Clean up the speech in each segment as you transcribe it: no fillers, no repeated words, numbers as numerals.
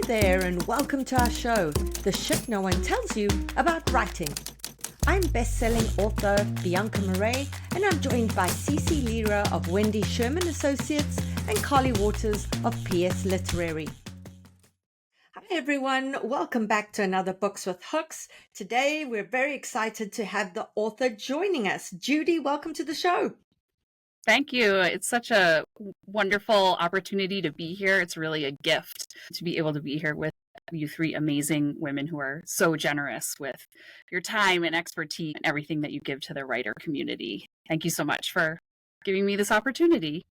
there, and welcome to our show, The Shit No One Tells You About Writing. I'm best-selling author Bianca Murray, and I'm joined by CeCe Lira of Wendy Sherman Associates and Carly Waters of PS Literary. Hi everyone, welcome back to another Books with Hooks. Today we're very excited to have the author joining us. Judy, welcome to the show. Thank you. It's such a wonderful opportunity to be here. It's really a gift to be able to be here with you three amazing women who are so generous with your time and expertise and everything that you give to the writer community. Thank you so much for giving me this opportunity.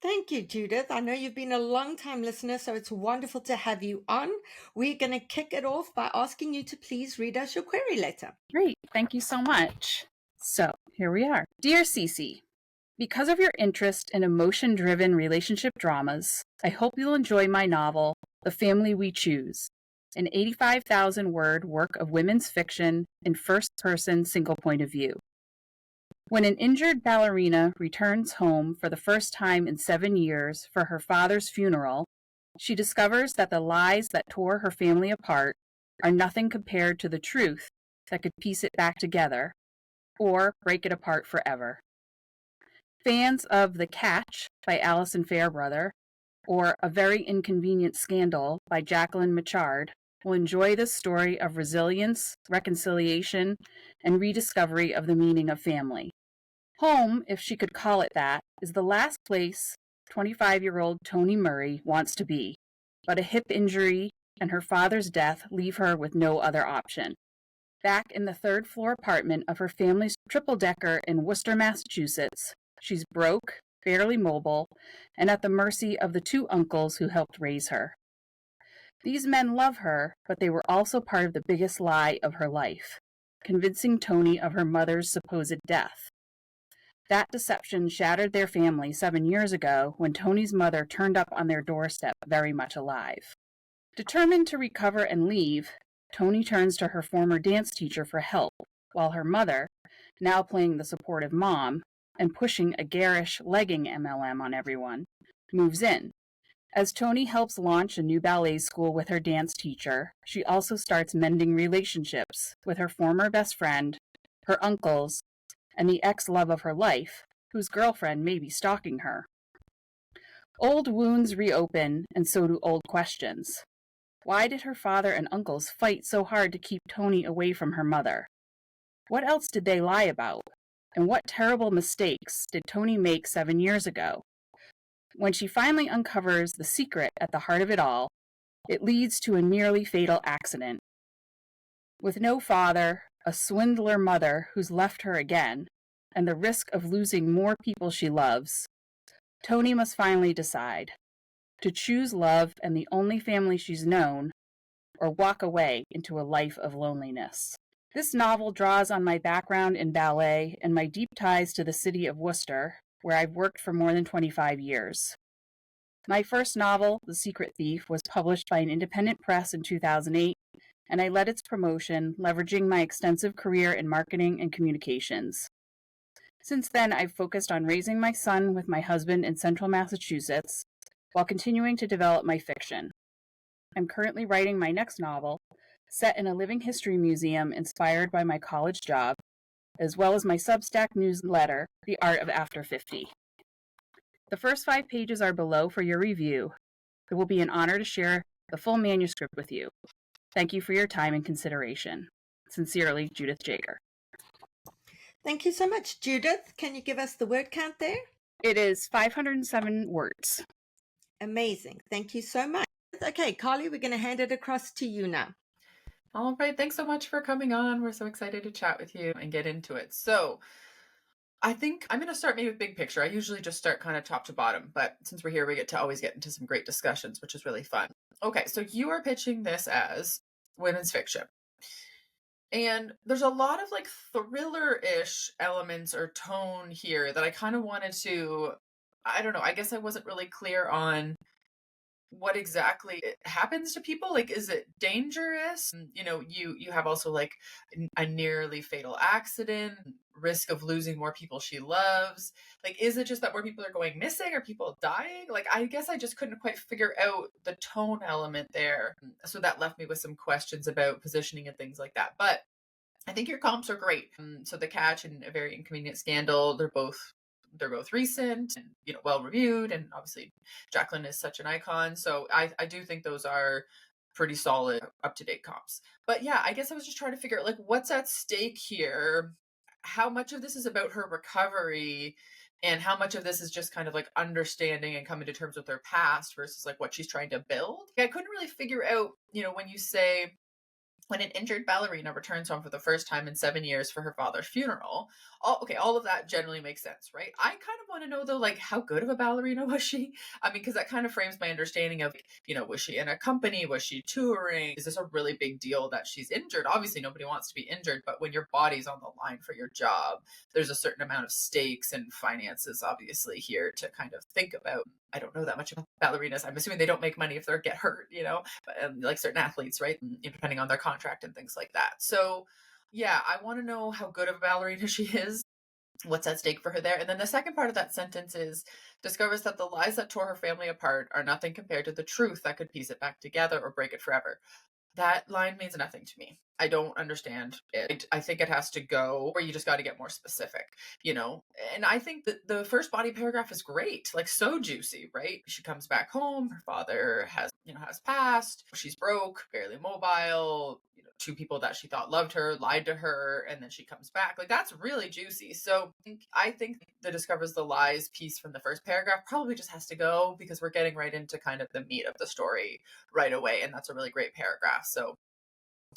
Thank you, Judith. I know you've been a long-time listener, so it's wonderful to have you on. We're going to kick it off by asking you to please read us your query letter. Great. Thank you so much. So here we are. Dear CeCe, because of your interest in emotion-driven relationship dramas, I hope you'll enjoy my novel, The Family We Choose, an 85,000-word work of women's fiction in first-person single point of view. When an injured ballerina returns home for the first time in 7 years for her father's funeral, she discovers that the lies that tore her family apart are nothing compared to the truth that could piece it back together or break it apart forever. Fans of The Catch by Alison Fairbrother or A Very Inconvenient Scandal by Jacqueline Machard will enjoy this story of resilience, reconciliation, and rediscovery of the meaning of family. Home, if she could call it that, is the last place 25-year-old Toni Murray wants to be, but a hip injury and her father's death leave her with no other option. Back in the third-floor apartment of her family's triple-decker in Worcester, Massachusetts, she's broke, barely mobile, and at the mercy of the two uncles who helped raise her. These men love her, but they were also part of the biggest lie of her life, convincing Toni of her mother's supposed death. That deception shattered their family 7 years ago when Toni's mother turned up on their doorstep very much alive. Determined to recover and leave, Toni turns to her former dance teacher for help, while her mother, now playing the supportive mom, and pushing a garish legging MLM on everyone, moves in. As Toni helps launch a new ballet school with her dance teacher, she also starts mending relationships with her former best friend, her uncles, and the ex-love of her life, whose girlfriend may be stalking her. Old wounds reopen, and so do old questions. Why did her father and uncles fight so hard to keep Toni away from her mother? What else did they lie about? And what terrible mistakes did Toni make 7 years ago? When she finally uncovers the secret at the heart of it all, it leads to a nearly fatal accident. With no father, a swindler mother who's left her again, and the risk of losing more people she loves, Toni must finally decide to choose love and the only family she's known, or walk away into a life of loneliness. This novel draws on my background in ballet and my deep ties to the city of Worcester, where I've worked for more than 25 years. My first novel, The Secret Thief, was published by an independent press in 2008, and I led its promotion, leveraging my extensive career in marketing and communications. Since then, I've focused on raising my son with my husband in central Massachusetts, while continuing to develop my fiction. I'm currently writing my next novel, set in a living history museum inspired by my college job, as well as my Substack newsletter, The Art of After 50. The first 5 pages are below for your review. It will be an honor to share the full manuscript with you. Thank you for your time and consideration. Sincerely, Judith Jaeger. Thank you so much, Judith. Can you give us the word count there? It is 507 words. Amazing. Thank you so much. Okay, Carly, we're going to hand it across to you now. All right. Thanks so much for coming on. We're so excited to chat with you and get into it. So I think I'm going to start maybe with big picture. I usually just start kind of top to bottom, but since we're here, we get to always get into some great discussions, which is really fun. Okay. So you are pitching this as women's fiction. And there's a lot of like thriller-ish elements or tone here that I kind of wanted to, I don't know, I guess I wasn't really clear on what exactly happens to people. Like, is it dangerous? You have also like a nearly fatal accident, risk of losing more people she loves. Like, is it just that more people are going missing or people dying? Like, I guess I just couldn't quite figure out the tone element there. So that left me with some questions about positioning and things like that. But I think your comps are great. So The Catch and A Very Inconvenient Scandal, they're both recent and well reviewed, and obviously Jacqueline is such an icon. So I do think those are pretty solid, up to date comps. But yeah, I guess I was just trying to figure out like what's at stake here. How much of this is about her recovery, and how much of this is just kind of like understanding and coming to terms with her past versus like what she's trying to build. I couldn't really figure out, when you say when an injured ballerina returns home for the first time in 7 years for her father's funeral. All of that generally makes sense, right? I kind of want to know though, like, how good of a ballerina was she? I mean, because that kind of frames my understanding of, was she in a company? Was she touring? Is this a really big deal that she's injured? Obviously, nobody wants to be injured, but when your body's on the line for your job, there's a certain amount of stakes and finances, obviously, here to kind of think about. I don't know that much about ballerinas. I'm assuming they don't make money if they get hurt, but, like certain athletes, right? And depending on their contract and things like that. So, yeah, I want to know how good of a ballerina she is, what's at stake for her there. And then the second part of that sentence is discovers that the lies that tore her family apart are nothing compared to the truth that could piece it back together or break it forever. That line means nothing to me. I don't understand it. I think it has to go, or you just got to get more specific, And I think that the first body paragraph is great, like so juicy, right? She comes back home. Her father has passed. She's broke, barely mobile. Two people that she thought loved her lied to her, and then she comes back. Like, that's really juicy. So I think the discovers the lies piece from the first paragraph probably just has to go, because we're getting right into kind of the meat of the story right away, and that's a really great paragraph. So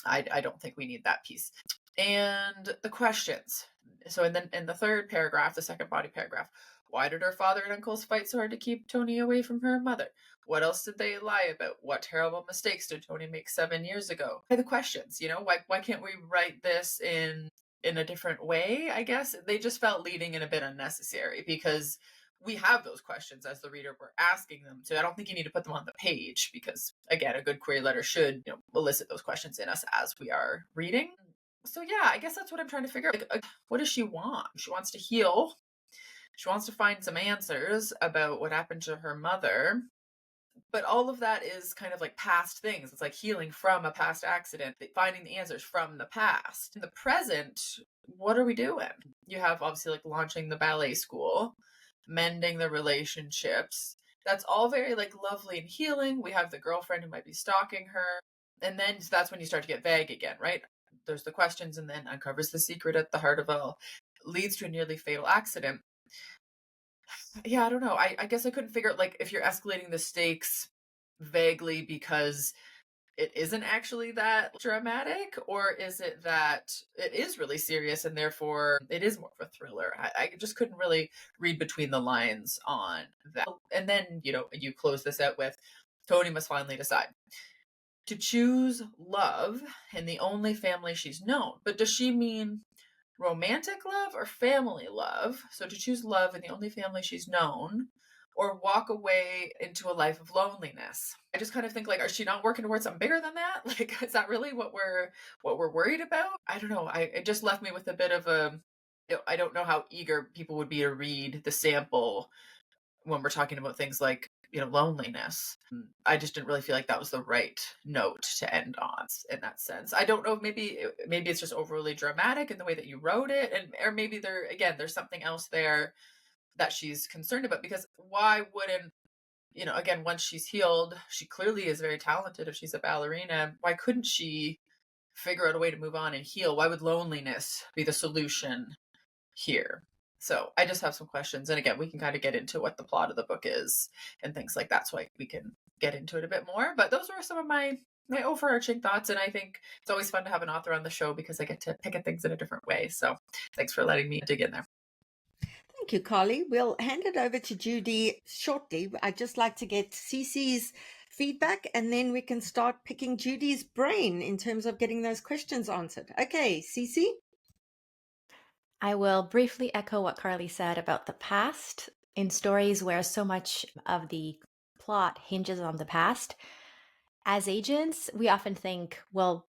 I don't think we need that piece. And the questions. So in the third paragraph, the second body paragraph, why did her father and uncles fight so hard to keep Tony away from her mother? What else did they lie about? What terrible mistakes did Tony make 7 years ago? The questions, why can't we write this in a different way? I guess they just felt leading and a bit unnecessary, because we have those questions as the reader. We're asking them. So I don't think you need to put them on the page, because again, a good query letter should elicit those questions in us as we are reading. So yeah, I guess that's what I'm trying to figure out. Like, what does she want? She wants to heal. She wants to find some answers about what happened to her mother. But all of that is kind of like past things. It's like healing from a past accident, finding the answers from the past. In the present, what are we doing? You have obviously like launching the ballet school, mending the relationships. That's all very like lovely and healing. We have the girlfriend who might be stalking her. And then that's when you start to get vague again, right? There's the questions, and then uncovers the secret at the heart of all, leads to a nearly fatal accident. Yeah, I don't know. I guess I couldn't figure out, like, if you're escalating the stakes vaguely because it isn't actually that dramatic, or is it that it is really serious and therefore it is more of a thriller? I just couldn't really read between the lines on that. And then, you close this out with Tony must finally decide to choose love in the only family she's known. But does she mean romantic love or family love? So to choose love in the only family she's known, or walk away into a life of loneliness. I just kind of think, like, is she not working towards something bigger than that? Like, is that really what we're worried about? I don't know. It just left me with a bit of I don't know how eager people would be to read the sample when we're talking about things like, loneliness. I just didn't really feel like that was the right note to end on in that sense. I don't know, maybe it's just overly dramatic in the way that you wrote it, or maybe there's something else there that she's concerned about, because why wouldn't, again, once she's healed, she clearly is very talented if she's a ballerina. Why couldn't she figure out a way to move on and heal? Why would loneliness be the solution here? So I just have some questions. And again, we can kind of get into what the plot of the book is and things like that, so we can get into it a bit more. But those were some of my overarching thoughts. And I think it's always fun to have an author on the show, because I get to pick at things in a different way. So thanks for letting me dig in there. Thank you, Carly. We'll hand it over to Judy shortly. I'd just like to get CeCe's feedback, and then we can start picking Judy's brain in terms of getting those questions answered. Okay, CeCe? I will briefly echo what Carly said about the past. In stories where so much of the plot hinges on the past. As agents, we often think, well,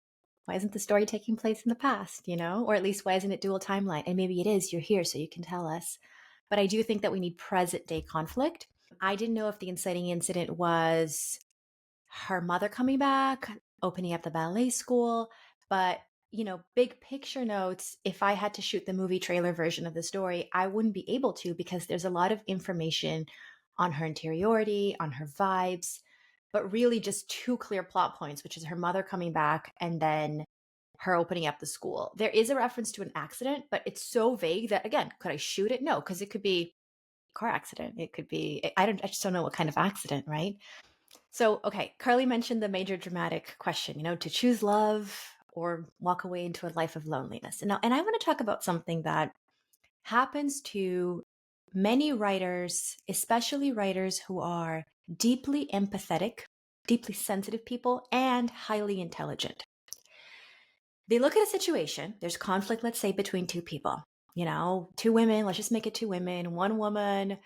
why isn't the story taking place in the past, Or at least why isn't it dual timeline? And maybe it is, you're here, so you can tell us. But I do think that we need present day conflict. I didn't know if the inciting incident was her mother coming back, opening up the ballet school, but big picture notes, if I had to shoot the movie trailer version of the story, I wouldn't be able to because there's a lot of information on her interiority, on her vibes, but really just two clear plot points, which is her mother coming back and then her opening up the school. There is a reference to an accident, but it's so vague that, again, could I shoot it? No, because it could be a car accident. It could be, I just don't know what kind of accident, right? So, okay, Carly mentioned the major dramatic question, to choose love or walk away into a life of loneliness. And I want to talk about something that happens to many writers, especially writers who are deeply empathetic, deeply sensitive people, and highly intelligent. They look at a situation, there's conflict, let's say, between two people, two women, let's just make it two women. One woman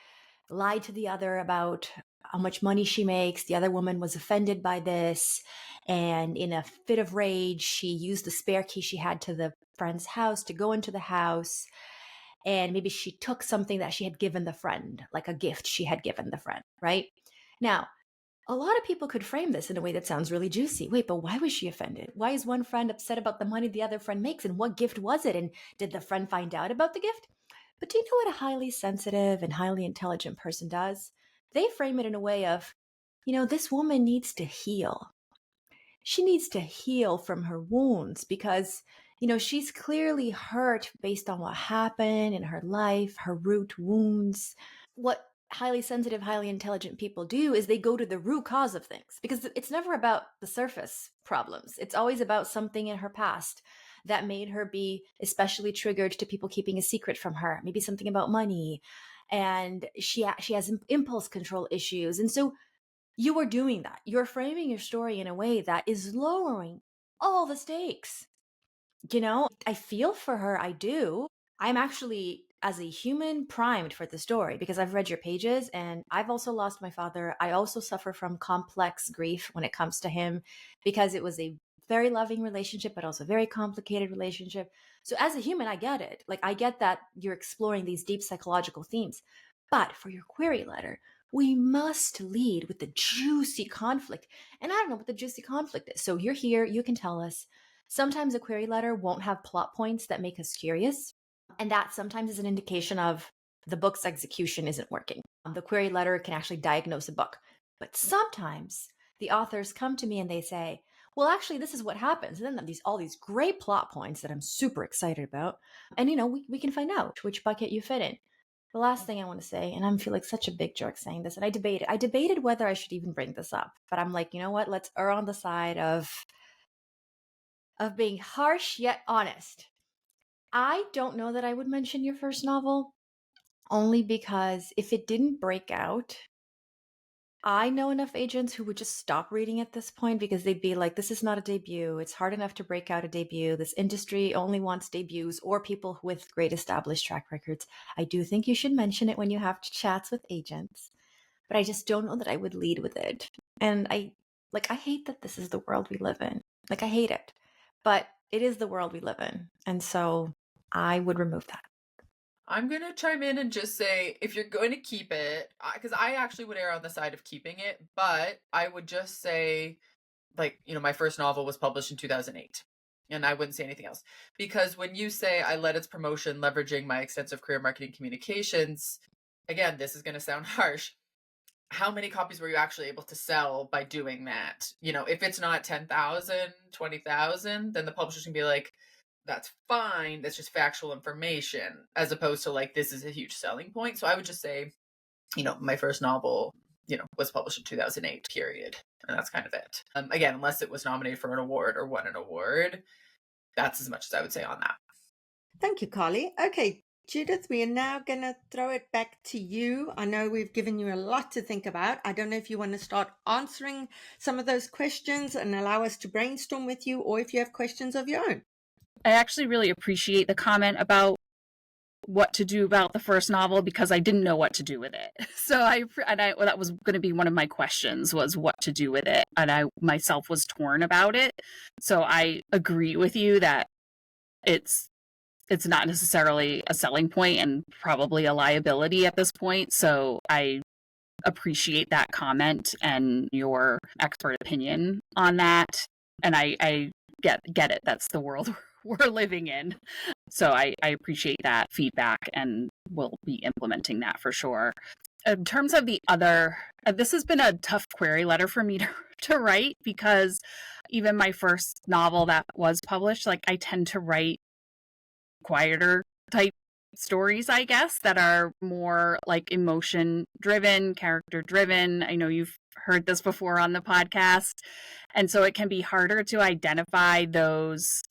lied to the other about how much money she makes. The other woman was offended by this. And in a fit of rage, she used the spare key she had to the friend's house to go into the house. And maybe she took something that she had given the friend, like a gift she had given the friend, right? Now, a lot of people could frame this in a way that sounds really juicy. Wait, but why was she offended? Why is one friend upset about the money the other friend makes? And what gift was it? And did the friend find out about the gift? But do you know what a highly sensitive and highly intelligent person does? They frame it in a way of, this woman needs to heal. She needs to heal from her wounds because, she's clearly hurt based on what happened in her life, her root wounds. What highly sensitive, highly intelligent people do is they go to the root cause of things because it's never about the surface problems. It's always about something in her past that made her be especially triggered to people keeping a secret from her, maybe something about money. And she has impulse control issues. And so you are doing that. You're framing your story in a way that is lowering all the stakes. I feel for her. I do. I'm actually, as a human, primed for the story because I've read your pages and I've also lost my father. I also suffer from complex grief when it comes to him because it was a very loving relationship, but also a very complicated relationship. So as a human, I get it. Like, I get that you're exploring these deep psychological themes. But for your query letter, we must lead with the juicy conflict. And I don't know what the juicy conflict is. So you're here, you can tell us. Sometimes a query letter won't have plot points that make us curious. And that sometimes is an indication of the book's execution isn't working. The query letter can actually diagnose a book. But sometimes the authors come to me and they say, well, actually, this is what happens. And then all these great plot points that I'm super excited about. And, we can find out which bucket you fit in. The last thing I want to say, and I feel like such a big jerk saying this, and I debated whether I should even bring this up. But I'm like, you know what? Let's err on the side of being harsh yet honest. I don't know that I would mention your first novel, only because if it didn't break out, I know enough agents who would just stop reading at this point because they'd be like, this is not a debut. It's hard enough to break out a debut. This industry only wants debuts or people with great established track records. I do think you should mention it when you have chats with agents, but I just don't know that I would lead with it. And I hate that this is the world we live in. Like, I hate it, but it is the world we live in. And so I would remove that. I'm going to chime in and just say, if you're going to keep it, because I actually would err on the side of keeping it, but I would just say, my first novel was published in 2008, and I wouldn't say anything else. Because when you say I led its promotion leveraging my extensive career marketing communications, again, this is going to sound harsh. How many copies were you actually able to sell by doing that? If it's not 10,000, 20,000, then the publisher's going to be like, that's fine. That's just factual information, as opposed to this is a huge selling point. So I would just say, my first novel, was published in 2008, period. And that's kind of it. Again, unless it was nominated for an award or won an award, that's as much as I would say on that. Thank you, Carly. Okay, Judith, we are now going to throw it back to you. I know we've given you a lot to think about. I don't know if you want to start answering some of those questions and allow us to brainstorm with you, or if you have questions of your own. I actually really appreciate the comment about what to do about the first novel because I didn't know what to do with it. So that was going to be one of my questions, was what to do with it. And I myself was torn about it. So I agree with you that it's not necessarily a selling point and probably a liability at this point. So I appreciate that comment and your expert opinion on that. And I get it. That's the world we're living in. So I appreciate that feedback and will be implementing that for sure. In terms of the other, this has been a tough query letter for me to write, because even my first novel that was published, like, I tend to write quieter type stories, I guess, that are more like emotion driven, character driven. I know you've heard this before on the podcast. And so it can be harder to identify those,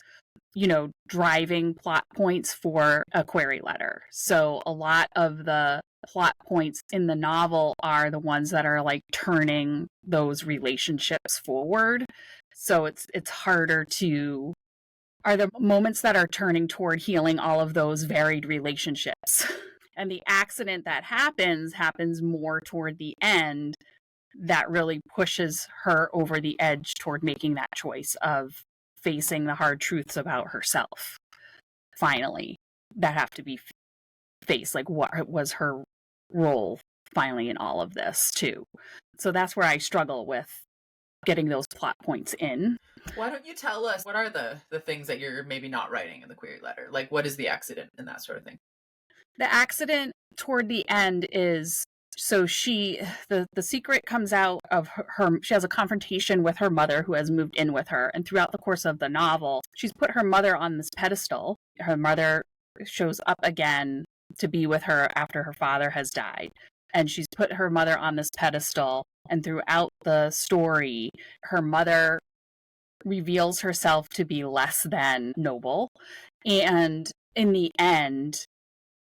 driving plot points for a query letter. So a lot of the plot points in the novel are the ones that are like turning those relationships forward. So it's harder to, are the moments that are turning toward healing all of those varied relationships. And the accident that happens more toward the end, that really pushes her over the edge toward making that choice of facing the hard truths about herself. Finally, that have to be faced. Like, what was her role finally in all of this too? So that's where I struggle with getting those plot points in. Why don't you tell us, what are the things that you're maybe not writing in the query letter? Like, what is the accident and that sort of thing? The accident toward the end is, so the secret comes out of her. She has a confrontation with her mother, who has moved in with her. And throughout the course of the novel, she's put her mother on this pedestal. Her mother shows up again to be with her after her father has died. And she's put her mother on this pedestal. And throughout the story, her mother reveals herself to be less than noble. And in the end,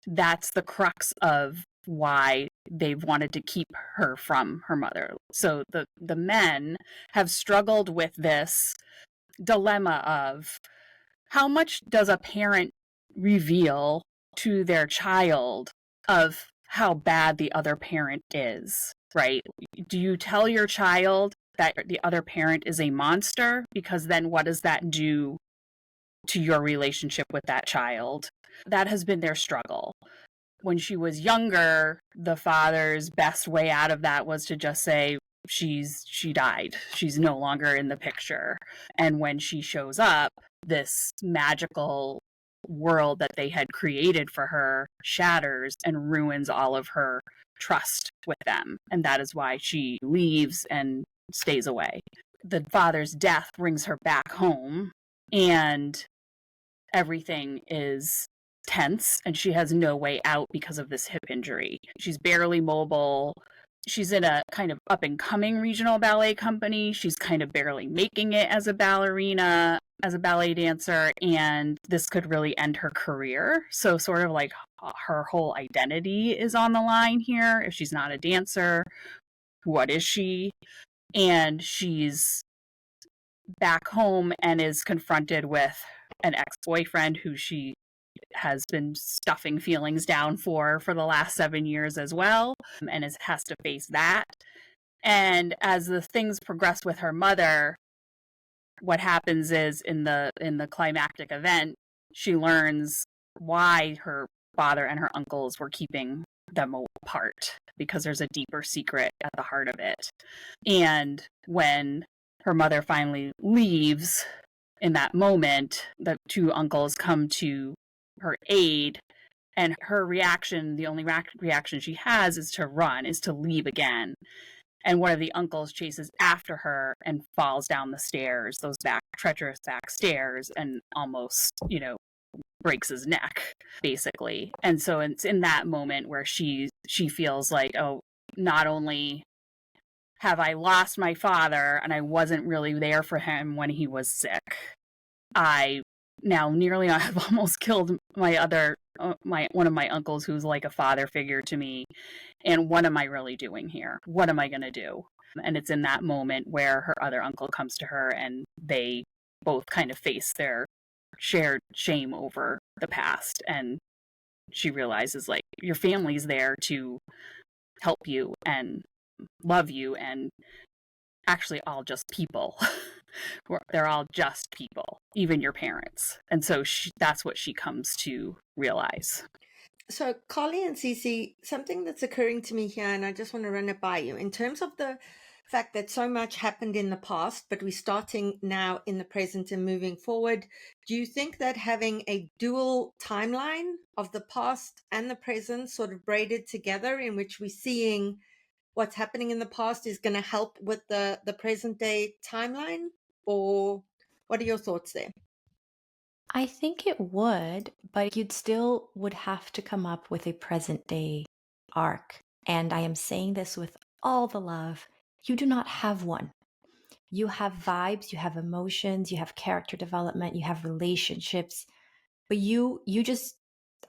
that's the crux of why they've wanted to keep her from her mother. So the men have struggled with this dilemma of, how much does a parent reveal to their child of how bad the other parent is, right? Do you tell your child that the other parent is a monster? Because then what does that do to your relationship with that child? That has been their struggle. When she was younger, the father's best way out of that was to just say, she died. She's no longer in the picture. And when she shows up, this magical world that they had created for her shatters and ruins all of her trust with them. And that is why she leaves and stays away. The father's death brings her back home, and everything is tense, and she has no way out because of this hip injury. She's barely mobile. She's in a kind of up-and-coming regional ballet company. She's kind of barely making it as a ballerina, as a ballet dancer, and this could really end her career. So sort of like her whole identity is on the line here. If she's not a dancer, what is she? And she's back home and is confronted with an ex-boyfriend who she has been stuffing feelings down for the last 7 years as well, and has to face that. And as the things progress with her mother, what happens is in the climactic event, she learns why her father and her uncles were keeping them apart, because there's a deeper secret at the heart of it. And when her mother finally leaves, in that moment, the two uncles come to her aid, and her reaction, the only reaction she has, is to run, is to leave again. And one of the uncles chases after her and falls down the stairs, those treacherous back stairs, and almost, breaks his neck, basically. And so it's in that moment where she feels like, oh, not only have I lost my father and I wasn't really there for him when he was sick, I have almost killed one of my uncles, who's like a father figure to me. And what am I really doing here? What am I going to do? And it's in that moment where her other uncle comes to her, and they both kind of face their shared shame over the past and she realizes like your family's there to help you and love you, and actually all just people. They're all just people, even your parents. And so that's what she comes to realize. So, Carly and CeCe, something that's occurring to me here, and I just want to run it by you. In terms of the fact that so much happened in the past, but we're starting now in the present and moving forward, do you think that having a dual timeline of the past and the present sort of braided together, in which we're seeing what's happening in the past, is going to help with the present day timeline? Or what are your thoughts there? I think it would, but you'd still would have to come up with a present day arc. And I am saying this with all the love. You do not have one. You have vibes, you have emotions, you have character development, you have relationships, but you just,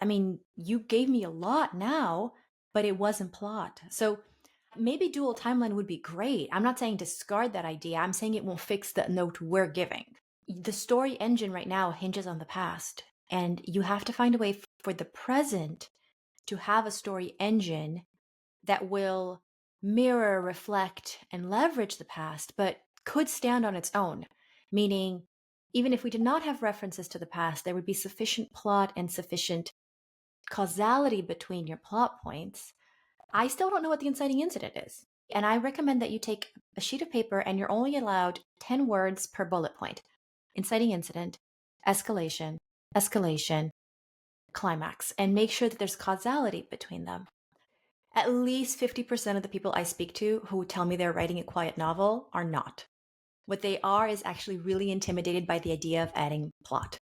I mean, you gave me a lot now, but it wasn't plot. So maybe dual timeline would be great. I'm not saying discard that idea. I'm saying it won't fix the note we're giving. The story engine right now hinges on the past, and you have to find a way for the present to have a story engine that will mirror, reflect, and leverage the past, but could stand on its own. Meaning, even if we did not have references to the past, there would be sufficient plot and sufficient causality between your plot points. I still don't know what the inciting incident is. And I recommend that you take a sheet of paper and you're only allowed 10 words per bullet point. Inciting incident, escalation, escalation, climax, and make sure that there's causality between them. At least 50% of the people I speak to who tell me they're writing a quiet novel are not. What they are is actually really intimidated by the idea of adding plot.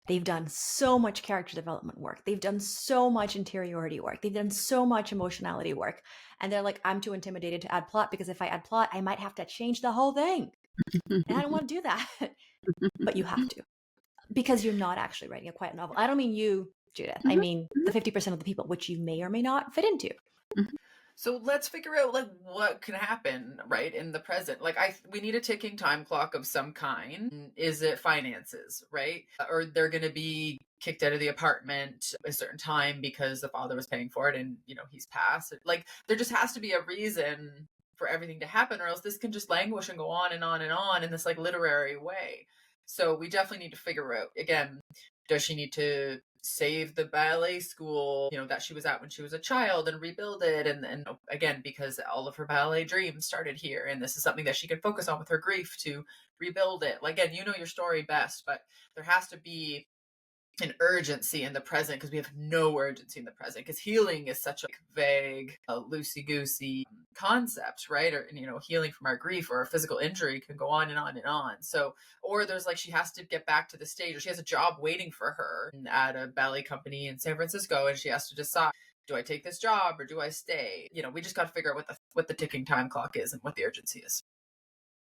They've done so much character development work. They've done so much interiority work. They've done so much emotionality work. And they're like, I'm too intimidated to add plot, because if I add plot, I might have to change the whole thing. And I don't want to do that. But you have to, because you're not actually writing a quiet novel. I don't mean you, Judith. I mean the 50% of the people, which you may or may not fit into. So let's figure out like what can happen right in the present. Like we need a ticking time clock of some kind. Is it finances, right? Or they're going to be kicked out of the apartment a certain time because the father was paying for it and he's passed. Like there just has to be a reason for everything to happen, or else this can just languish and go on and on and on in this like literary way. So we definitely need to figure out, again, does she need to save the ballet school that she was at when she was a child and rebuild it, and again, because all of her ballet dreams started here, and this is something that she can focus on with her grief to rebuild it. Like, again, you know your story best, but there has to be an urgency in the present, because we have no urgency in the present, because healing is such a vague, loosey-goosey concept, right? Or healing from our grief or a physical injury can go on and on and on. So, or there's like she has to get back to the stage, or she has a job waiting for her at a ballet company in San Francisco, and she has to decide, do I take this job or do I stay? We just got to figure out what the ticking time clock is and what the urgency is.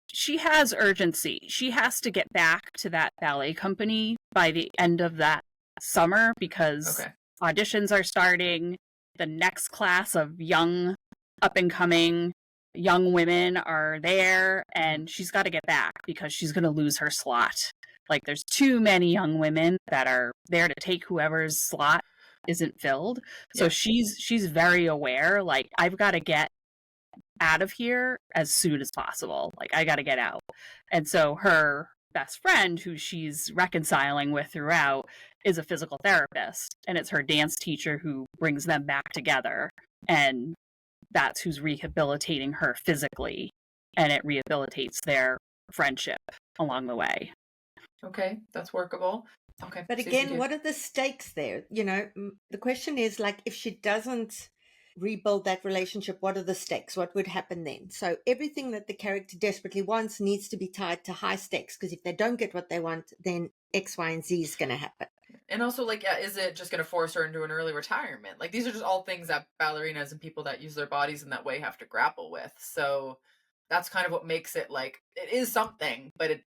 She has urgency. She has to get back to that ballet company by the end of that summer, because auditions are starting. The next class of young, up-and-coming young women are there, and she's got to get back because she's going to lose her slot. Like, there's too many young women that are there to take whoever's slot isn't filled. So she's very aware, like, I've got to get out of here as soon as possible. Like, I got to get out. And so her best friend, who she's reconciling with throughout, is a physical therapist, and it's her dance teacher who brings them back together, and that's who's rehabilitating her physically, and it rehabilitates their friendship along the way. Okay, that's workable. Okay. But again, what are the stakes there? The question is, like, if she doesn't rebuild that relationship, what are the stakes? What would happen then? So everything that the character desperately wants needs to be tied to high stakes, because if they don't get what they want, then X, Y, and Z is going to happen. And also, like, is it just going to force her into an early retirement? Like, these are just all things that ballerinas and people that use their bodies in that way have to grapple with. So that's kind of what makes it, like, it is something, but it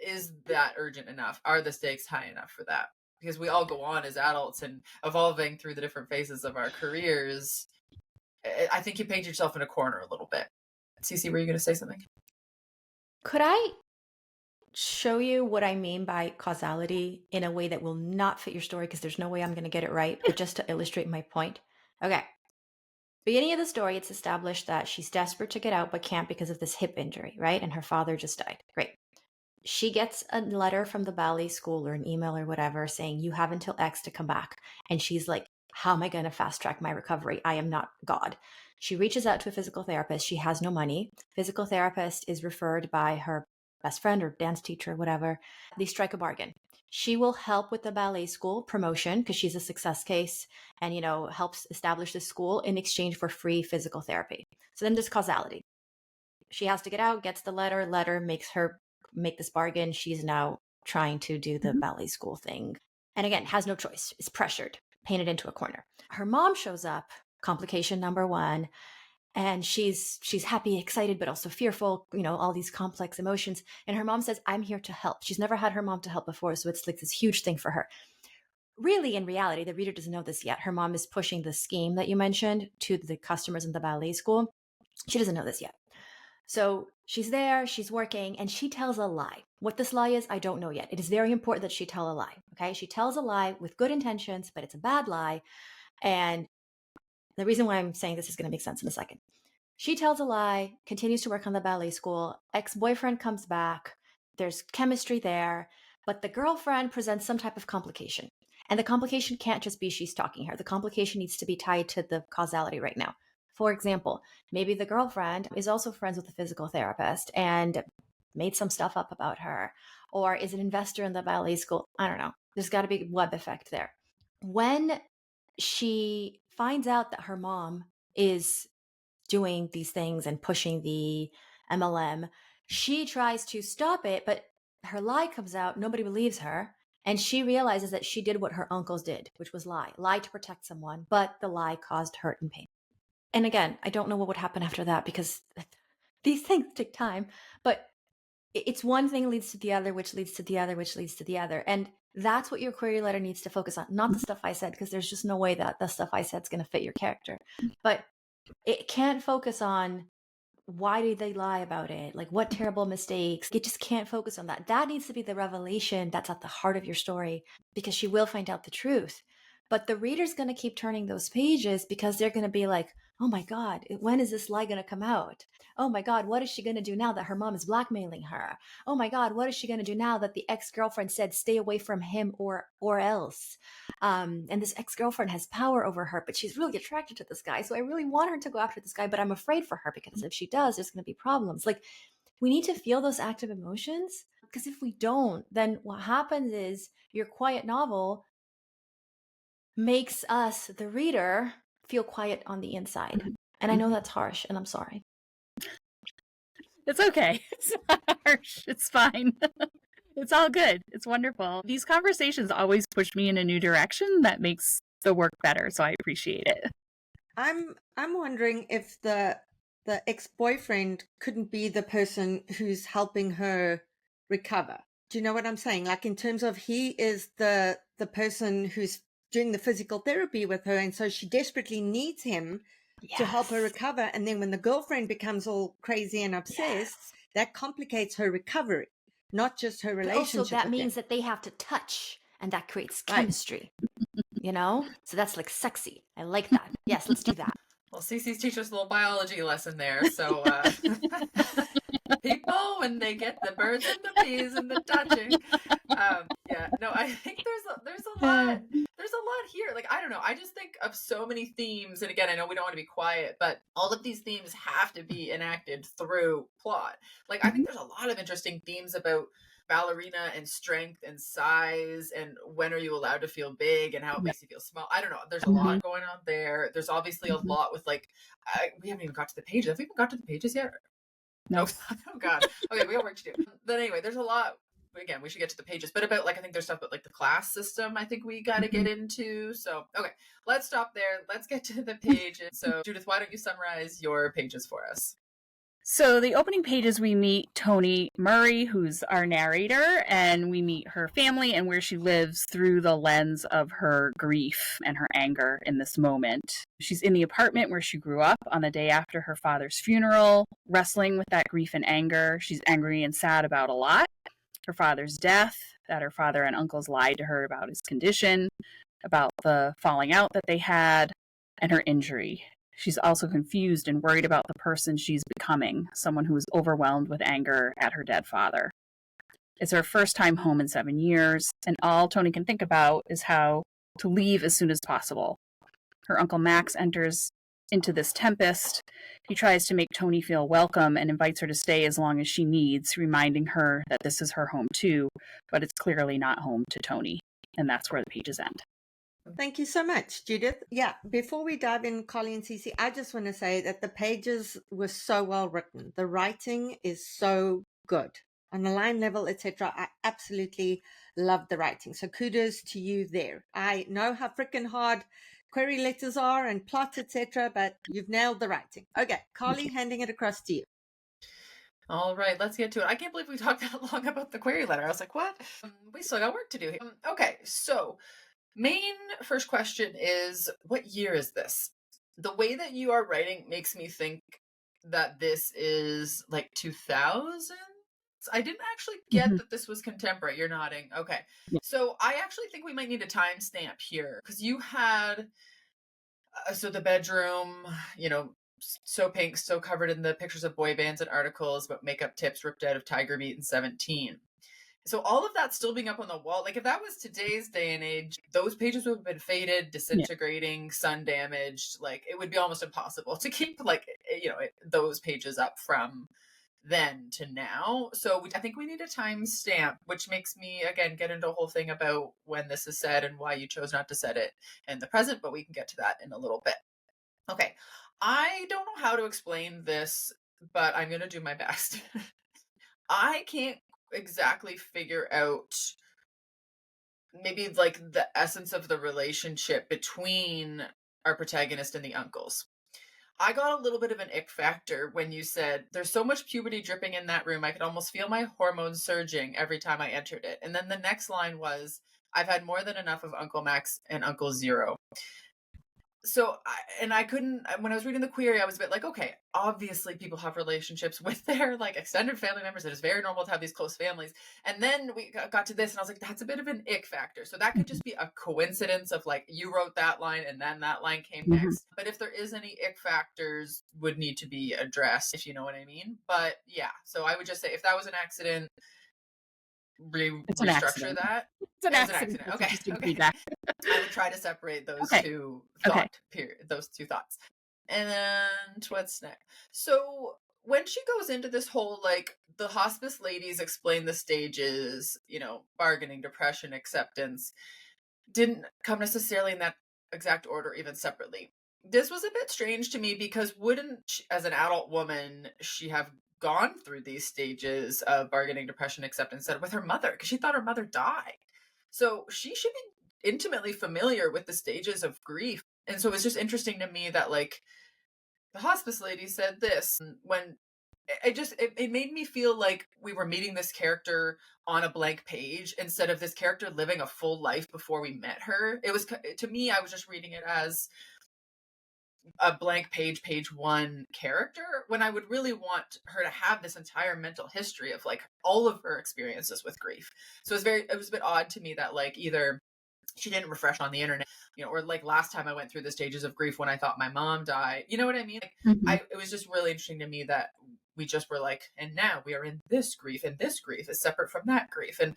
is that urgent enough? Are the stakes high enough for that? Because we all go on as adults and evolving through the different phases of our careers. I think you paint yourself in a corner a little bit. CeCe, were you going to say something? Could I show you what I mean by causality in a way that will not fit your story because there's no way I'm going to get it right, but just to illustrate my point. Okay. Beginning of the story, it's established that she's desperate to get out but can't because of this hip injury, right? And her father just died. Great. She gets a letter from the ballet school or an email or whatever saying, you have until X to come back. And she's like, how am I going to fast track my recovery? I am not God. She reaches out to a physical therapist. She has no money. Physical therapist is referred by her best friend or dance teacher, whatever. They strike a bargain. She will help with the ballet school promotion because she's a success case and, helps establish the school in exchange for free physical therapy. So then there's causality. She has to get out, gets the letter makes her make this bargain. She's now trying to do the ballet school thing. And again, has no choice, is pressured, painted into a corner. Her mom shows up, complication number one, and she's happy, excited, but also fearful, all these complex emotions. And her mom says, I'm here to help. She's never had her mom to help before, so it's like this huge thing for her. Really, in reality, the reader doesn't know this yet. Her mom is pushing the scheme that you mentioned to the customers in the ballet school. She doesn't know this yet. So she's there, she's working, and she tells a lie. What this lie is, I don't know yet. It is very important that she tell a lie, okay? She tells a lie with good intentions, but it's a bad lie. And the reason why I'm saying this is going to make sense in a second. She tells a lie, continues to work on the ballet school. Ex-boyfriend comes back. There's chemistry there, but the girlfriend presents some type of complication. And the complication can't just be she's stalking her. The complication needs to be tied to the causality right now. For example, maybe the girlfriend is also friends with the physical therapist and made some stuff up about her, or is an investor in the ballet school. I don't know. There's got to be a web effect there. When she finds out that her mom is doing these things and pushing the MLM, she tries to stop it, but her lie comes out. Nobody believes her. And she realizes that she did what her uncles did, which was lie to protect someone, but the lie caused hurt and pain. And again, I don't know what would happen after that because these things take time, but it's one thing leads to the other, which leads to the other, which leads to the other. And that's what your query letter needs to focus on, not the stuff I said, because there's just no way that the stuff I said is going to fit your character. But it can't focus on why did they lie about it? Like what terrible mistakes? It just can't focus on that. That needs to be the revelation that's at the heart of your story because she will find out the truth. But the reader's going to keep turning those pages because they're going to be like, oh my God, when is this lie going to come out? Oh my God, what is she going to do now that her mom is blackmailing her? Oh my God, what is she going to do now that the ex-girlfriend said stay away from him or else? And this ex-girlfriend has power over her, but she's really attracted to this guy. So I really want her to go after this guy, but I'm afraid for her because if she does, there's going to be problems. Like we need to feel those active emotions because if we don't, then what happens is your quiet novel makes us, the reader, feel quiet on the inside. And I know that's harsh, and I'm sorry. It's okay. It's not harsh. It's fine. It's all good. It's wonderful. These conversations always push me in a new direction that makes the work better, so I appreciate it. I'm wondering if the ex-boyfriend couldn't be the person who's helping her recover. Do you know what I'm saying? Like in terms of he is the person who's doing the physical therapy with her, and so she desperately needs him to help her recover. And then when the girlfriend becomes all crazy and obsessed, that complicates her recovery, not just her relationship. But also that means that they have to touch, and that creates chemistry. So that's like sexy. I like that. Yes, let's do that. Well, CeCe's teaching us a little biology lesson there. So people, when they get the birds and the bees and the touching, I think there's a lot here. Like, I don't know. I just think of so many themes. And again, I know we don't want to be quiet, but all of these themes have to be enacted through plot. Like, I think there's a lot of interesting themes about ballerina and strength and size and when are you allowed to feel big and how it makes you feel small. I don't know. There's a lot going on there. There's obviously a lot with we haven't even got to the pages. Have we even got to the pages yet? No. Oh God. Okay, we got work to do. But anyway, there's a lot. Again, we should get to the pages, but about I think there's stuff about the class system I think we got to get into. So, okay, let's stop there. Let's get to the pages. So Judith, why don't you summarize your pages for us? So the opening pages, we meet Toni Murray, who's our narrator, and we meet her family and where she lives through the lens of her grief and her anger in this moment. She's in the apartment where she grew up on the day after her father's funeral, wrestling with that grief and anger. She's angry and sad about a lot. her father's death, that her father and uncles lied to her about his condition, about the falling out that they had, and her injury. She's also confused and worried about the person she's becoming, someone who is overwhelmed with anger at her dead father. It's her first time home in 7 years, and all Toni can think about is how to leave as soon as possible. Her Uncle Max enters into this tempest. He tries to make Toni feel welcome and invites her to stay as long as she needs, reminding her that this is her home too, but it's clearly not home to Toni. And that's where the pages end. Thank you so much, Judith. Yeah, before we dive in, Carly and CeCe, I just want to say that the pages were so well written. The writing is so good. On the line level, etc., I absolutely love the writing. So kudos to you there. I know how freaking hard query letters are and plot, etc., but you've nailed the writing. Okay, Carly, handing it across to you. All right, let's get to it. I can't believe we talked that long about the query letter. I was like, what? We still got work to do here. Okay, so main first question is, what year is this? The way that you are writing makes me think that this is like 2000. I didn't actually get that this was contemporary. You're nodding. Okay. Yeah. So I actually think we might need a timestamp here, because you had, so the bedroom, so pink, so covered in the pictures of boy bands and articles about makeup tips ripped out of Tiger Beat in 17. So all of that still being up on the wall, like if that was today's day and age, those pages would have been faded, disintegrating, sun damaged. Like it would be almost impossible to keep those pages up from then to now. So I think we need a timestamp, which makes me again get into a whole thing about when this is said and why you chose not to set it in the present, but we can get to that in a little bit. Okay. I don't know how to explain this, but I'm going to do my best. I can't exactly figure out maybe like the essence of the relationship between our protagonist and the uncles. I got a little bit of an ick factor when you said there's so much puberty dripping in that room. I could almost feel my hormones surging every time I entered it. And then the next line was, I've had more than enough of Uncle Max and Uncle Zero. So, I couldn't, when I was reading the query, I was a bit like, okay, obviously people have relationships with their like extended family members. It is very normal to have these close families. And then we got to this and I was like, that's a bit of an ick factor. So that could just be a coincidence of like, you wrote that line and then that line came next. But if there is any ick factors, would need to be addressed, if you know what I mean. But yeah, so I would just say if that was an accident, restructure that. It's an accident. Okay. I would try to separate those two those two thoughts. And then what's next? So when she goes into this whole, like, the hospice ladies explain the stages, bargaining, depression, acceptance, didn't come necessarily in that exact order, even separately. This was a bit strange to me because wouldn't she, as an adult woman, she have gone through these stages of bargaining, depression, acceptance with her mother, because she thought her mother died. So she should be intimately familiar with the stages of grief. And so it's just interesting to me that like the hospice lady said this when it made me feel like we were meeting this character on a blank page instead of this character living a full life before we met her. It was, to me, I was just reading it as a blank page one character, when I would really want her to have this entire mental history of like all of her experiences with grief. So it was a bit odd to me that like either she didn't refresh on the internet, or like last time I went through the stages of grief when I thought my mom died, you know what I mean? Like, it was just really interesting to me that we just were like, and now we are in this grief, and this grief is separate from that grief. And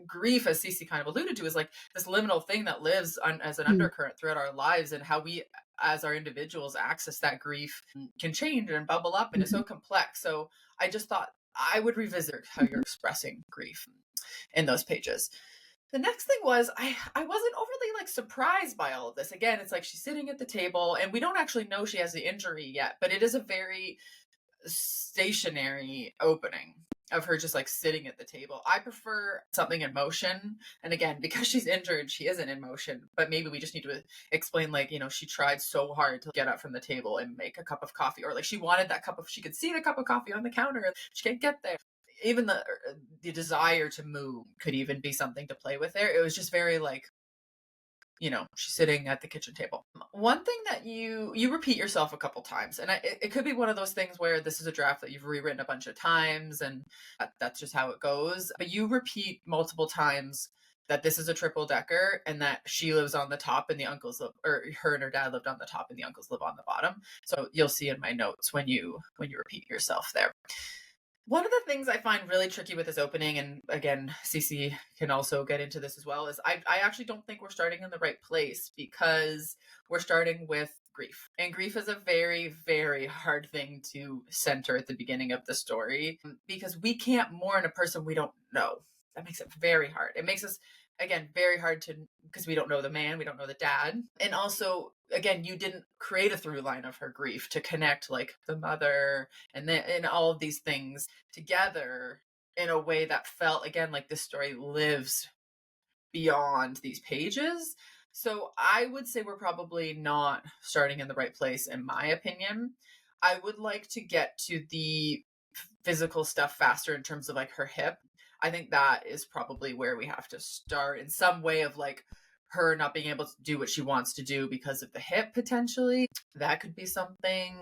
grief, as CeCe kind of alluded to, is like this liminal thing that lives as an undercurrent throughout our lives, and how we as our individuals access that grief can change and bubble up, and it's so complex. So I just thought I would revisit how you're expressing grief in those pages. The next thing was I wasn't overly like surprised by all of this. Again, it's like she's sitting at the table and we don't actually know she has the injury yet, but it is a very stationary opening of her just like sitting at the table. I prefer something in motion. And again, because she's injured, she isn't in motion, but maybe we just need to explain, like, she tried so hard to get up from the table and make a cup of coffee, or like she wanted that she could see the cup of coffee on the counter and she can't get there. Even the desire to move could even be something to play with there. It was just very like she's sitting at the kitchen table. One thing that you repeat yourself a couple times, and it could be one of those things where this is a draft that you've rewritten a bunch of times, and that's just how it goes. But you repeat multiple times that this is a triple decker, and that she lives on the top and the uncles live, or her and her dad lived on the top and the uncles live on the bottom. So you'll see in my notes when you repeat yourself there. One of the things I find really tricky with this opening, and again, CeCe can also get into this as well, is I actually don't think we're starting in the right place, because we're starting with grief. And grief is a very, very hard thing to center at the beginning of the story, because we can't mourn a person we don't know. That makes it very hard. It makes us, again, very hard because we don't know the man, we don't know the dad. And also, again, you didn't create a through line of her grief to connect like the mother and all of these things together in a way that felt, again, like this story lives beyond these pages. So I would say we're probably not starting in the right place, in my opinion. I would like to get to the physical stuff faster in terms of like her hip. I think that is probably where we have to start, in some way of like her not being able to do what she wants to do because of the hip, potentially. That could be something.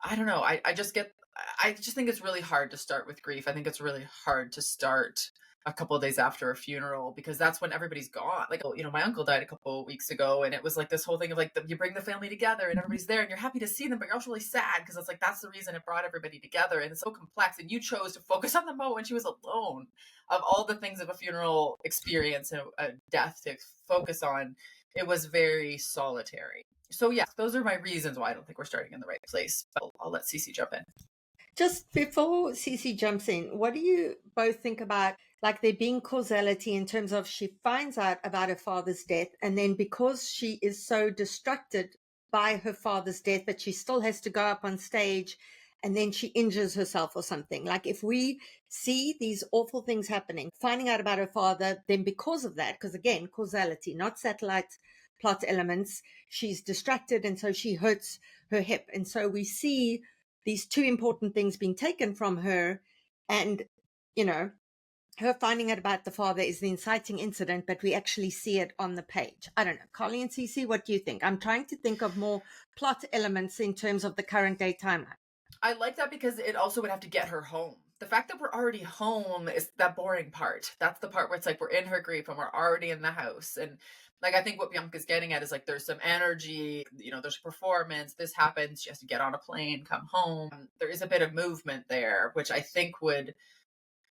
I don't know. I just think it's really hard to start with grief. I think it's really hard to start a couple of days after a funeral, because that's when everybody's gone. Like, my uncle died a couple of weeks ago, and it was like this whole thing of like, you bring the family together and everybody's there and you're happy to see them, but you're also really sad, because it's like, that's the reason it brought everybody together. And it's so complex. And you chose to focus on the moment when she was alone. Of all the things of a funeral experience and a death to focus on, it was very solitary. So yeah, those are my reasons why I don't think we're starting in the right place. But I'll let CeCe jump in. Just before CeCe jumps in, what do you both think about like there being causality in terms of she finds out about her father's death, and then because she is so distracted by her father's death, but she still has to go up on stage and then she injures herself or something. Like if we see these awful things happening, finding out about her father, then because of that, because again, causality, not satellite plot elements, she's distracted and so she hurts her hip. And so we see these two important things being taken from her, and her finding out about the father is the inciting incident, but we actually see it on the page. I don't know, Carly and CeCe, what do you think? I'm trying to think of more plot elements in terms of the current day timeline. I like that, because it also would have to get her home. The fact that we're already home is that boring part. That's the part where it's like we're in her grief and we're already in the house. And like, I think what Bianca's getting at is like, there's some energy, there's a performance, this happens, she has to get on a plane, come home. There is a bit of movement there, which I think would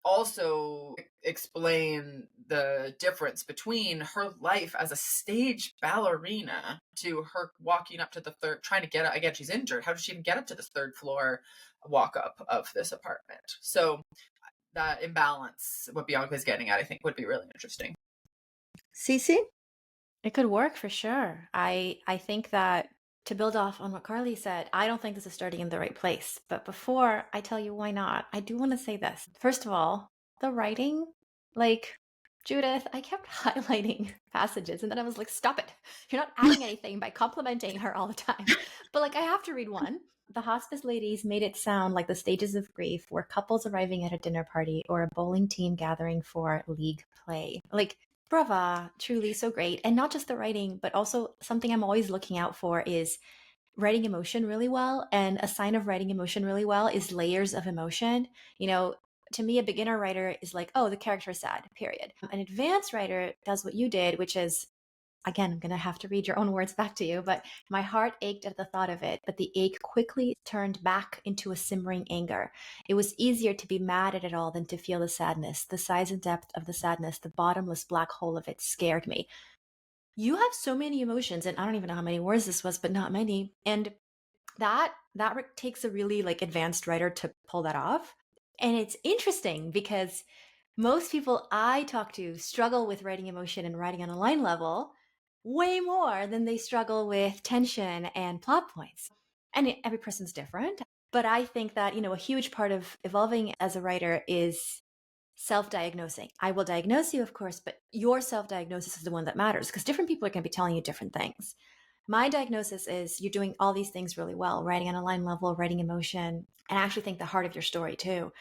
also explain the difference between her life as a stage ballerina to her walking up to the third, trying to get up. Again, she's injured. How does she even get up to this third floor walk up of this apartment? So that imbalance, what Bianca is getting at, I think would be really interesting. CeCe? It could work for sure. I think that, to build off on what Carly said, I don't think this is starting in the right place. But before I tell you why not, I do want to say this. First of all, the writing, like Judith, I kept highlighting passages and then I was like, stop it. You're not adding anything by complimenting her all the time. But like, I have to read one. The hospice ladies made it sound like the stages of grief were couples arriving at a dinner party or a bowling team gathering for league play. Like, brava, truly so great. And not just the writing, but also something I'm always looking out for is writing emotion really well. And a sign of writing emotion really well is layers of emotion. To me, a beginner writer is like, oh, the character is sad, period. An advanced writer does what you did, which is, again, I'm going to have to read your own words back to you, but my heart ached at the thought of it, but the ache quickly turned back into a simmering anger. It was easier to be mad at it all than to feel the sadness. The size and depth of the sadness, the bottomless black hole of it scared me. You have so many emotions, and I don't even know how many words this was, but not many. And that takes a really like advanced writer to pull that off. And it's interesting because most people I talk to struggle with writing emotion and writing on a line level way more than they struggle with tension and plot points. And every person's different. But I think that, a huge part of evolving as a writer is self-diagnosing. I will diagnose you, of course, but your self-diagnosis is the one that matters, because different people are going to be telling you different things. My diagnosis is you're doing all these things really well, writing on a line level, writing emotion, and I actually think the heart of your story too.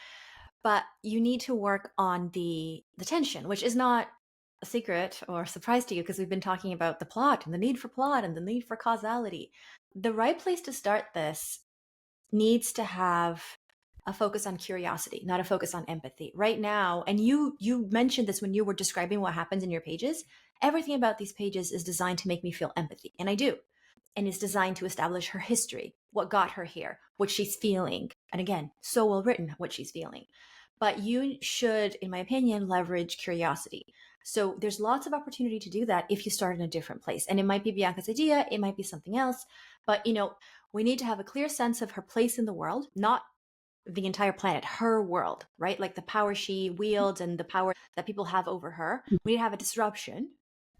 But you need to work on the tension, which is not a secret or surprise to you because we've been talking about the plot and the need for plot and the need for causality. The right place to start this needs to have a focus on curiosity, not a focus on empathy. Right now, and you mentioned this when you were describing what happens in your pages, everything about these pages is designed to make me feel empathy, and I do. And is designed to establish her history, what got her here, what she's feeling. And again, so well written, what she's feeling. But you should, in my opinion, leverage curiosity. So there's lots of opportunity to do that if you start in a different place. And it might be Bianca's idea, it might be something else. But, we need to have a clear sense of her place in the world, not the entire planet, her world, right? Like the power she wields and the power that people have over her. We need to have a disruption.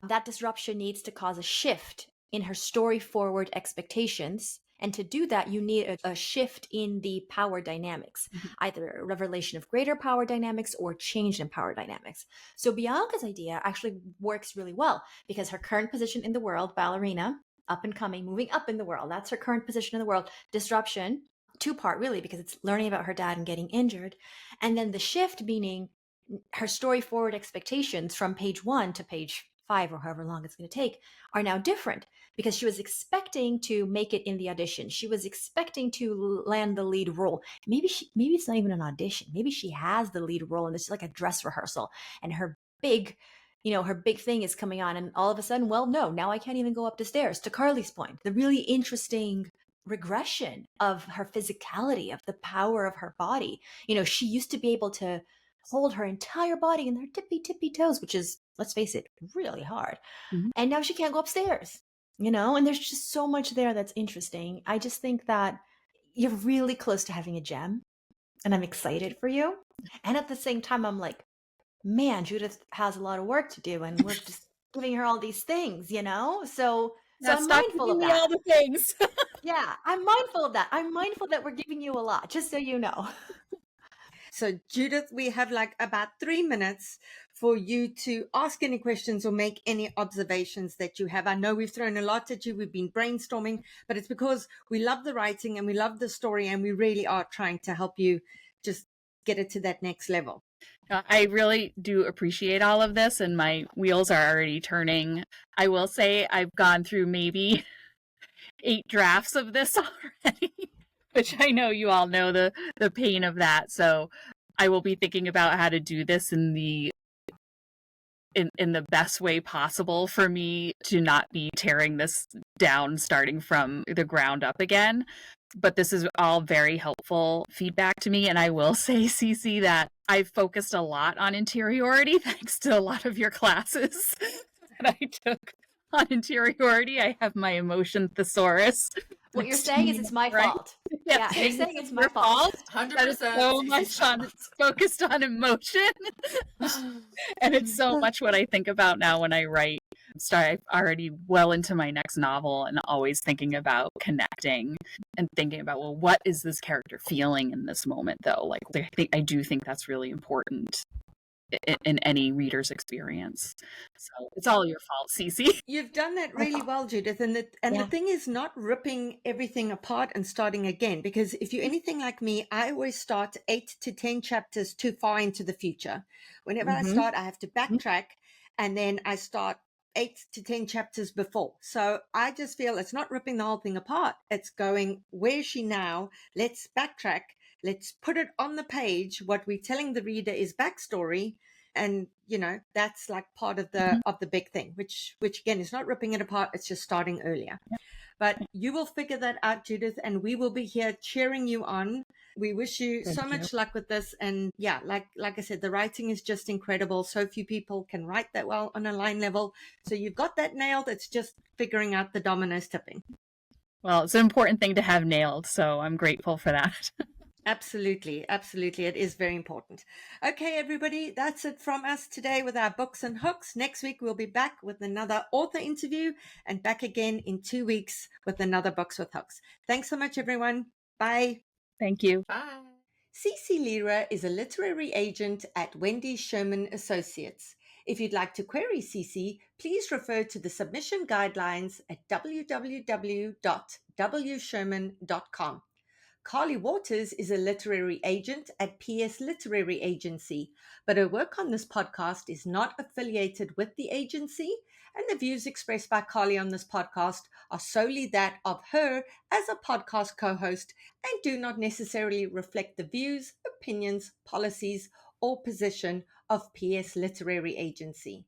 That disruption needs to cause a shift in her story forward expectations. And to do that, you need a shift in the power dynamics, either a revelation of greater power dynamics or change in power dynamics. So Bianca's idea actually works really well because her current position in the world, ballerina, up and coming, moving up in the world, that's her current position in the world. Disruption, two-part really, because it's learning about her dad and getting injured. And then the shift meaning her story forward expectations from page 1 to page 5 or however long it's going to take are now different because she was expecting to make it in the audition. She was expecting to land the lead role. Maybe it's not even an audition. Maybe she has the lead role and this is like a dress rehearsal and her big thing is coming on and all of a sudden, well, no, now I can't even go up the stairs. To Carly's point, the really interesting regression of her physicality, of the power of her body. She used to be able to hold her entire body in her tippy toes, which is, let's face it, really hard. And now she can't go upstairs, and there's just so much there that's interesting. I just think that you're really close to having a gem and I'm excited for you. And at the same time, I'm like, man, Judith has a lot of work to do and we're just giving her all these things, So I'm mindful of that. All the things. Yeah, I'm mindful of that. I'm mindful that we're giving you a lot, just so you know. So Judith, we have like about 3 minutes for you to ask any questions or make any observations that you have. I know we've thrown a lot at you. We've been brainstorming, but it's because we love the writing and we love the story and we really are trying to help you just get it to that next level. I really do appreciate all of this and my wheels are already turning. I will say I've gone through maybe 8 drafts of this already, which I know you all know the pain of that. So I will be thinking about how to do this in the best way possible for me to not be tearing this down starting from the ground up again. But this is all very helpful feedback to me. And I will say, CeCe, that I've focused a lot on interiority thanks to a lot of your classes that I took on interiority. I have my emotion thesaurus. What you're saying is it's my fault. Yeah, you're saying it's my fault. 100%. That is so much fun. It's focused on emotion. And it's so much what I think about now when I write. I'm already well into my next novel and always thinking about connecting and thinking about, well, what is this character feeling in this moment, though? Like, I do think that's really important in any reader's experience. So it's all your fault, CeCe. You've done that really well, Judith. And the thing is not ripping everything apart and starting again, because if you're anything like me, I always start 8 to 10 chapters too far into the future. Whenever I start, I have to backtrack and then I start 8 to 10 chapters before. So I just feel it's not ripping the whole thing apart. It's going, where is she now? Let's backtrack. Let's put it on the page. What we're telling the reader is backstory. And, that's like part of the big thing, which again, is not ripping it apart. It's just starting earlier. But you will figure that out, Judith, and we will be here cheering you on. We wish you so much luck with this. And yeah, like I said, the writing is just incredible. So few people can write that well on a line level. So you've got that nailed. It's just figuring out the dominoes tipping. Well, it's an important thing to have nailed. So I'm grateful for that. Absolutely. Absolutely. It is very important. Okay, everybody, that's it from us today with our books and hooks. Next week, we'll be back with another author interview and back again in 2 weeks with another Books with Hooks. Thanks so much, everyone. Bye. Thank you. Bye. CeCe Lira is a literary agent at Wendy Sherman Associates. If you'd like to query CeCe, please refer to the submission guidelines at www.wsherman.com. Carly Waters is a literary agent at PS Literary Agency, but her work on this podcast is not affiliated with the agency, and the views expressed by Carly on this podcast are solely that of her as a podcast co host and do not necessarily reflect the views, opinions, policies, or position of PS Literary Agency.